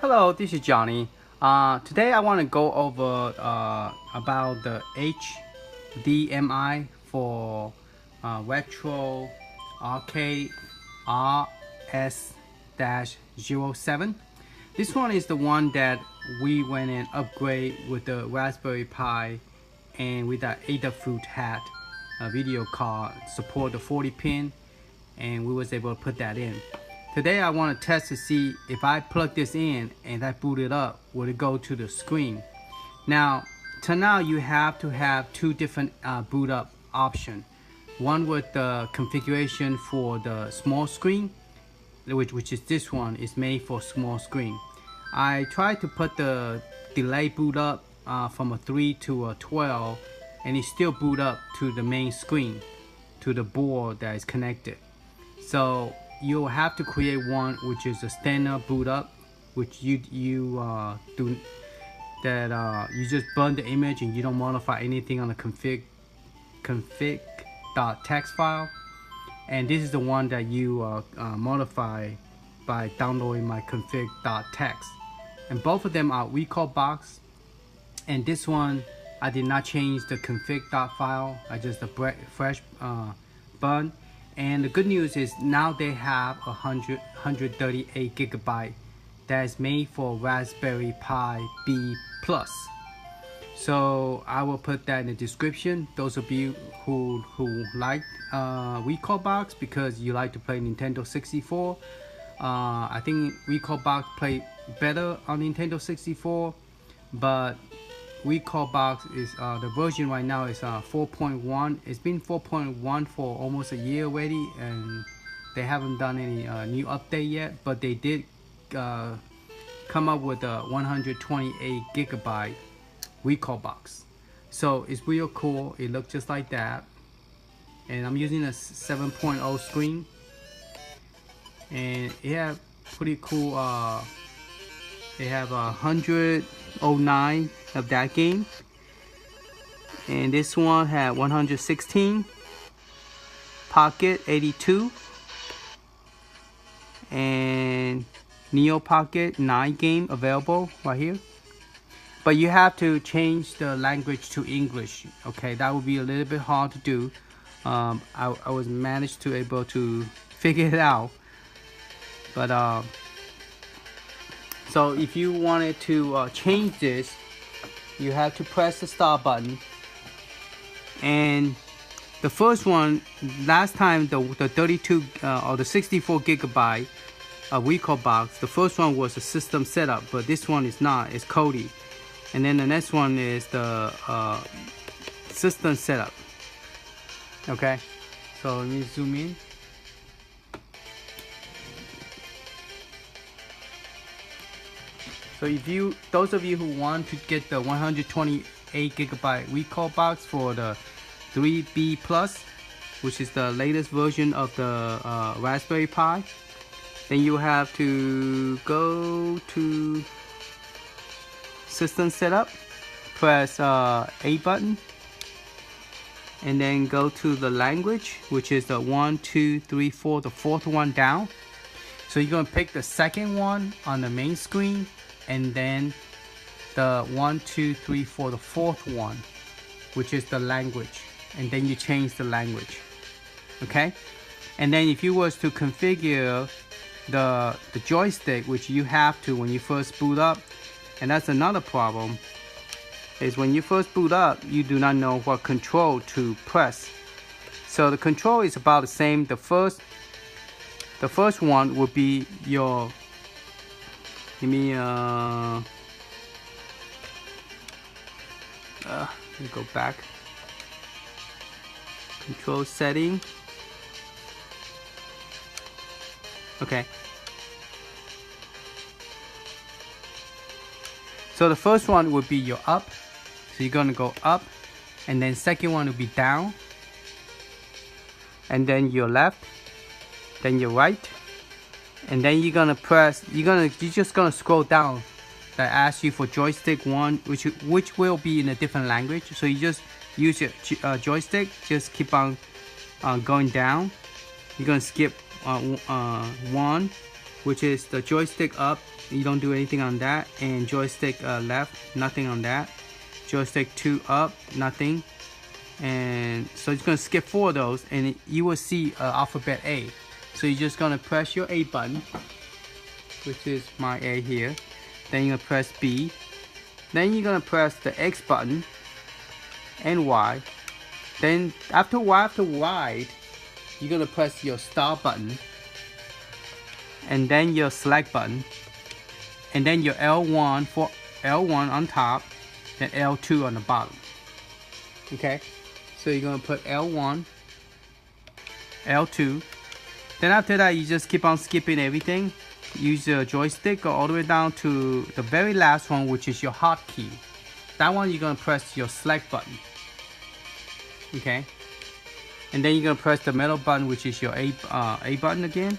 Hello, this is Johnny. Today I want to go over about the HDMI for RetroArcade-RS-07. This one is the one that we went and upgrade with the Raspberry Pi and with that Adafruit hat video card, support the 40 pin, and we was able to put that in. Today I want to test to see if I plug this in and I boot it up, will it go to the screen? Now, to now you have to have two different boot up options. One with the configuration for the small screen, which is this one, is made for small screen. I tried to put the delay boot up from a 3 to a 12, and it still boot up to the main screen, to the board that is connected. So you'll have to create one which is a standard boot up, which you do that. You just burn the image and you don't modify anything on the config.txt file, and this is the one that you modify by downloading my config.txt, and both of them are Recalbox, and this one I did not change the config.file. I just fresh burn. And the good news is now they have 138 gigabyte that is made for Raspberry Pi B+. So I will put that in the description. Those of you who like Recalbox because you like to play Nintendo 64, I think Recalbox play better on Nintendo 64, but Recalbox is the version right now is 4.1. It's been 4.1 for almost a year already, and they haven't done any new update yet, but they did come up with a 128 gigabyte Recalbox. So it's real cool. It looks just like that, and I'm using a 7.0 screen, and it have pretty cool. They have 109 of that game, and this one had 116, Pocket 82, and Neo Pocket 9 game available right here. But you have to change the language to English. Okay, that would be a little bit hard to do. I was managed to able to figure it out, but so if you wanted to change this, you have to press the start button. And the first one, last time the 32 or the 64 gigabyte Recalbox, the first one was a system setup, but this one is not, it's Kodi. And then the next one is the system setup. Okay, so let me zoom in. So if you, those of you who want to get the 128 gigabyte Recalbox for the 3B Plus, which is the latest version of the Raspberry Pi, then you have to go to System Setup, press A button, and then go to the language, which is the 1, 2, 3, 4, the fourth one down. So you're gonna pick the second one on the main screen, and then the 1, 2, 3, 4, the fourth one, which is the language, and then you change the language. Okay, and then if you was to configure the joystick, which you have to when you first boot up, and that's another problem, is when you first boot up you do not know what control to press. So the control is about the same. The first one would be your, let me go back. Control setting. Okay. So the first one would be your up. So you're gonna go up, and then second one will be down, and then your left, then your right, and then you're gonna press. You're just gonna scroll down. That asks you for joystick 1, which will be in a different language. So you just use your joystick. Just keep on going down. You're gonna skip 1, which is the joystick up, you don't do anything on that. And joystick left, nothing on that. Joystick 2 up, nothing. And so it's gonna skip 4 of those, and you will see alphabet A. So you're just gonna press your A button, which is my A here. Then you're gonna press B. Then you're gonna press the X button and Y. Then after Y, you're gonna press your start button, and then your select button, and then your L1 for L1 on top, and L2 on the bottom. Okay, so you're gonna put L1, L2. Then after that, you just keep on skipping everything. Use your joystick, go all the way down to the very last one, which is your hotkey. That one you're gonna press your select button. Okay, and then you're gonna press the middle button, which is your A button again,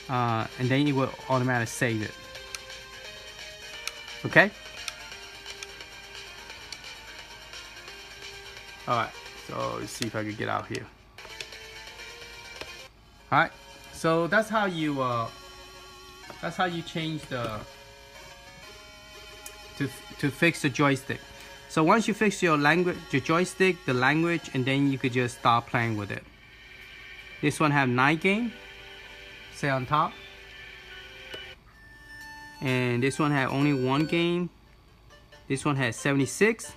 and then it will automatically save it. Okay. All right. So let's see if I can get out here. All right. So that's how you change the to fix the joystick. So once you fix your language, your joystick, the language, and then you could just start playing with it. This one have 9 games, say on top. And this one had only 1 game. This one has 76.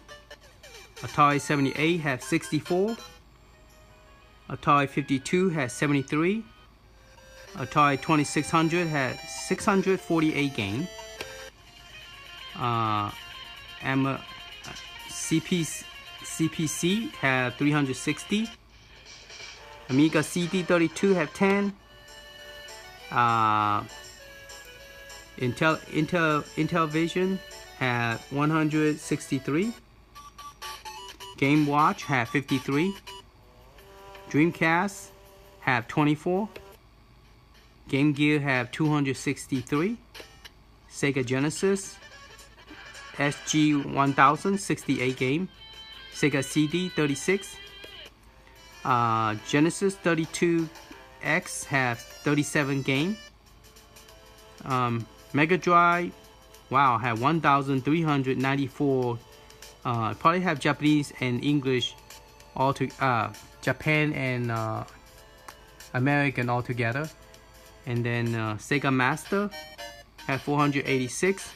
Atari 78 has 64. Atari 52 has 73. Atari 2600 had 648 games. CPC have 360. Amiga CD32 have 10. Intellivision have 163. Game Watch have 53. Dreamcast have 24. Game Gear have 263. Sega Genesis SG-1000 68 game. Sega CD 36. Genesis 32X have 37 game. Mega Drive, wow, have 1,394. Probably have Japanese and English all to Japan and American all together. And then Sega Master have 486.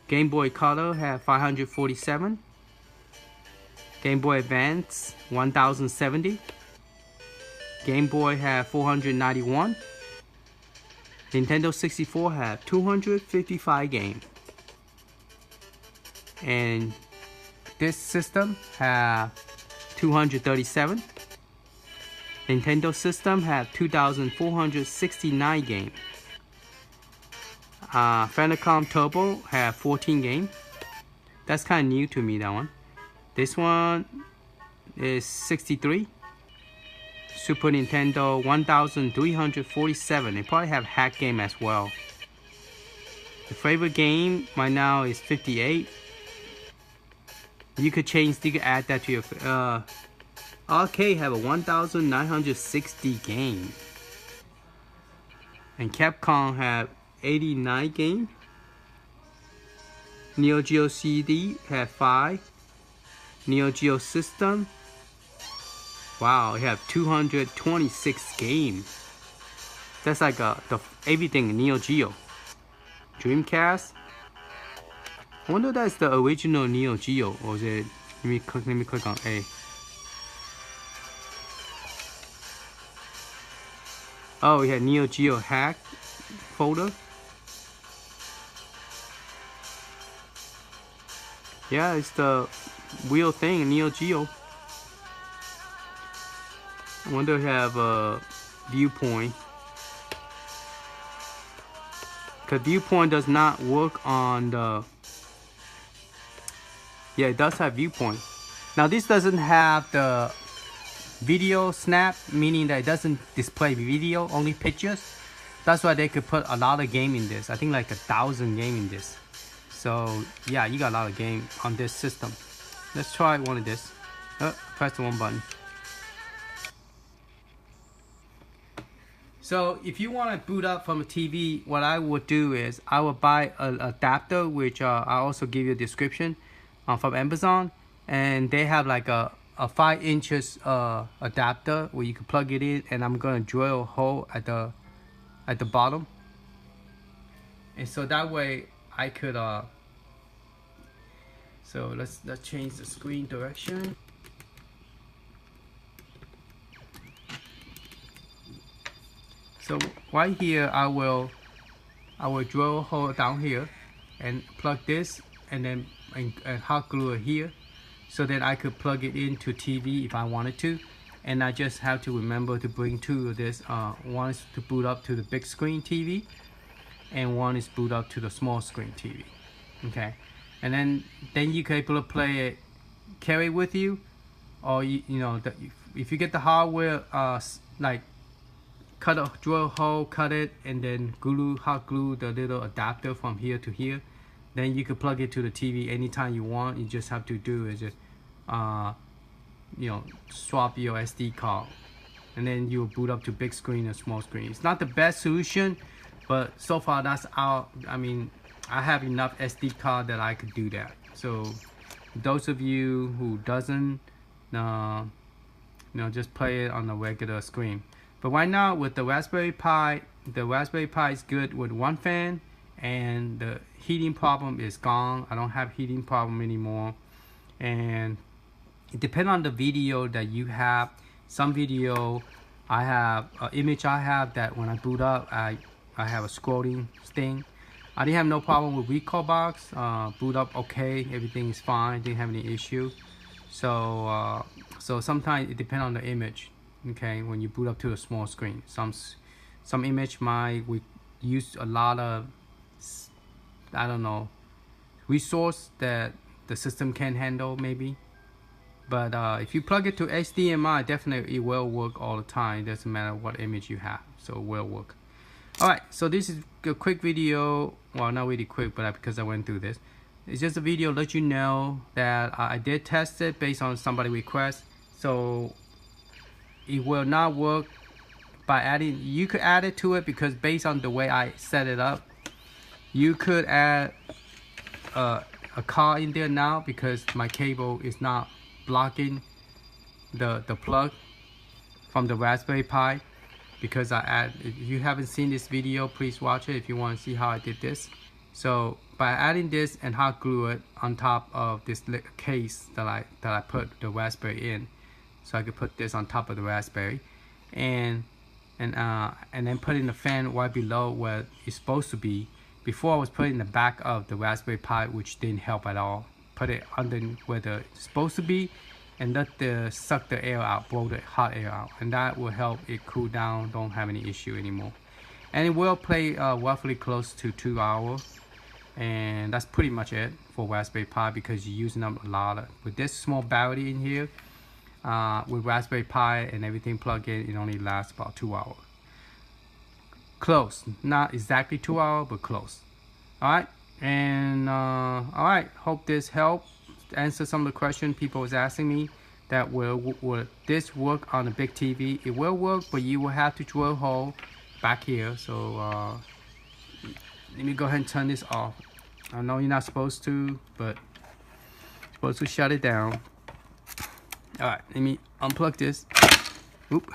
Game Boy Color have 547. Game Boy Advance 1070. Game Boy have 491. Nintendo 64 have 255 games. And this system have 237. Nintendo system have 2,469 games. Famicom Turbo have 14 games. That's kind of new to me, that one. This one is 63. Super Nintendo 1,347. They probably have hack game as well. The favorite game right now is 58. You could add that to your arcade have a 1,960 game. And Capcom have 89 game. Neo Geo CD have 5. Neo Geo System, wow, we have 226 games. That's like everything in Neo Geo. Dreamcast, I wonder if that's the original Neo Geo, or is it? Let me click on A. Oh, we had Neo Geo hack folder. Yeah, it's the real thing in Neo Geo. I wonder if we have a viewpoint. Because viewpoint does not work on the... Yeah, it does have viewpoint. Now this doesn't have the video snap, meaning that it doesn't display video, only pictures. That's why they could put a lot of game in this. I think like 1,000 game in this. So yeah, you got a lot of game on this system. Let's try one of this. Press the one button. So if you want to boot up from a TV, what I would do is I would buy an adapter, which I also give you a description from Amazon, and they have like a 5 inches adapter where you can plug it in, and I'm gonna drill a hole at the bottom, and so that way I could so let's change the screen direction. So right here, I will drill a hole down here and plug this, and then and hot glue it here, so that I could plug it into TV if I wanted to. And I just have to remember to bring two of this. One is to boot up to the big screen TV, and one is boot up to the small screen TV. Okay, and then you can able to play it, carry with you, or you know if you get the hardware, like cut a drill hole, cut it, and then hot glue the little adapter from here to here. Then you can plug it to the TV anytime you want. You just have to do is just swap your SD card, and then you'll boot up to big screen and small screen. It's not the best solution, but so far that's I have enough SD card that I could do that. So those of you who doesn't, just play it on the regular screen. But right now with the Raspberry Pi is good with one fan, and the heating problem is gone. I don't have heating problem anymore. And it depends on the video that you have. Some video I have image I have that when I boot up I have a scrolling thing. I didn't have no problem with Recalbox. Boot up okay, everything is fine, didn't have any issue. So sometimes it depends on the image. Okay, when you boot up to a small screen, some image we use a lot of, I don't know, resource that the system can handle maybe. But if you plug it to HDMI, definitely it will work all the time. It doesn't matter what image you have, so it will work. Alright, so this is a quick video. Well, not really quick, but because I went through this, it's just a video to let you know that I did test it based on somebody request. So it will not work by adding. You could add it to it, because based on the way I set it up, you could add a card in there now, because my cable is not blocking the plug from the Raspberry Pi. Because if you haven't seen this video, please watch it if you want to see how I did this. So by adding this and hot glue it on top of this case that I put the Raspberry in, so I could put this on top of the Raspberry, and then put in the fan right below where it's supposed to be. Before I was putting in the back of the Raspberry Pi, which didn't help at all. Put it under where it's supposed to be, and let suck the air out, blow the hot air out, and that will help it cool down, don't have any issue anymore. And it will play roughly close to 2 hours, and that's pretty much it for Raspberry Pi, because you're using up a lot with this small battery in here. With Raspberry Pi and everything plugged in, it only lasts about 2 hours. Close, not exactly 2 hours, but close. Alright, and alright, hope this helped answer some of the questions people was asking me. That will this work on a big TV? It will work, but you will have to drill a hole back here. So let me go ahead and turn this off. I know you're not supposed to, but you're supposed to shut it down. Alright, let me unplug this. Oop.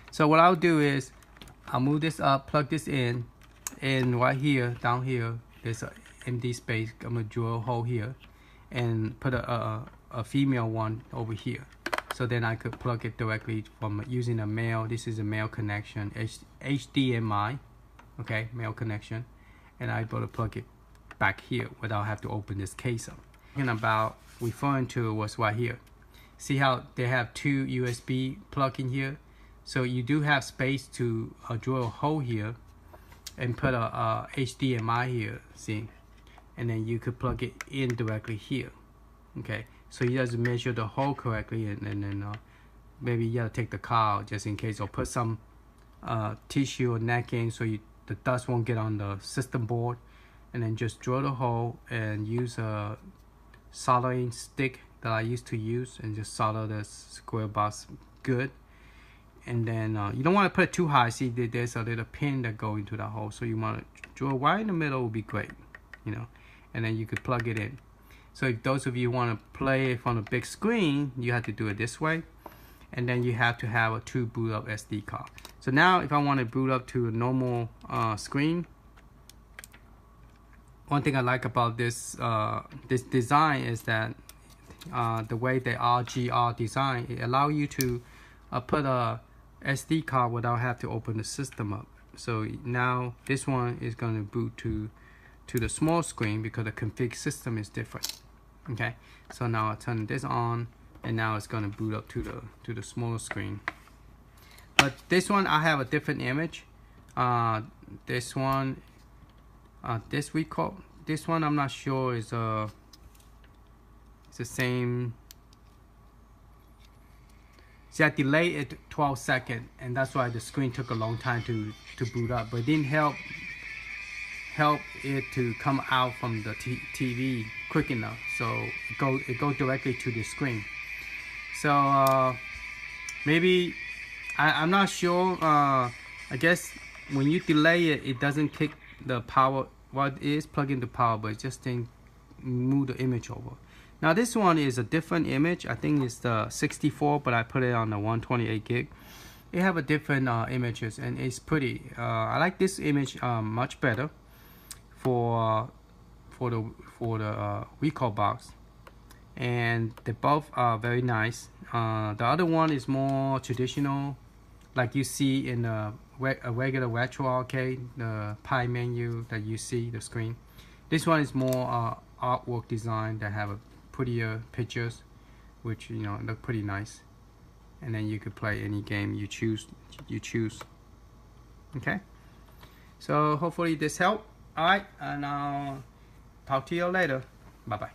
So what I'll do is I'll move this up, plug this in, and right here, down here, there's an empty space. I'm gonna drill a hole here and put a female one over here. So then I could plug it directly from using a male. This is a male connection, HDMI, okay, male connection, and I'm able to plug it back here without having to open this case up. And about referring to was right here. See how they have 2 USB plug in here? So you do have space to drill a hole here and put a HDMI here, see? And then you could plug it in directly here, okay? So you have to measure the hole correctly, and then maybe you gotta take the card out just in case, or put some tissue or necking so the dust won't get on the system board. And then just drill the hole and use a soldering stick that I used to use, and just solder the square box good. and then you don't want to put it too high. See, there's a little pin that go into that hole, so you want to drill right in the middle would be great, you know, and then you could plug it in. So if those of you want to play it from a big screen, you have to do it this way, and then you have to have a 2 boot up SD card. So now if I want to boot up to a normal screen, one thing I like about this this design is that the way they RGR design, it allow you to put a SD card without have to open the system up. So now this one is going to boot to the small screen because the config system is different. Okay, so now I turn this on, and now it's going to boot up to the smaller screen. But this one I have a different image. This one, this one I'm not sure is it's the same. See, I delayed it 12 seconds, and that's why the screen took a long time to boot up. But it didn't help it to come out from the TV quick enough, so it goes directly to the screen. So maybe I'm not sure. I guess when you delay it, it doesn't kick the power. Well, it is plugged into power, but it just didn't move the image over. Now this one is a different image. I think it's the 64, but I put it on the 128 gig. It have a different images, and it's pretty. I like this image much better for the Recalbox, and they both are very nice. The other one is more traditional, like you see in a regular RetroArcade, the Pie menu that you see the screen. This one is more artwork design that have a prettier pictures, which look pretty nice, and then you could play any game you choose. Okay, so hopefully this helped. All right, and I'll talk to you later. Bye bye.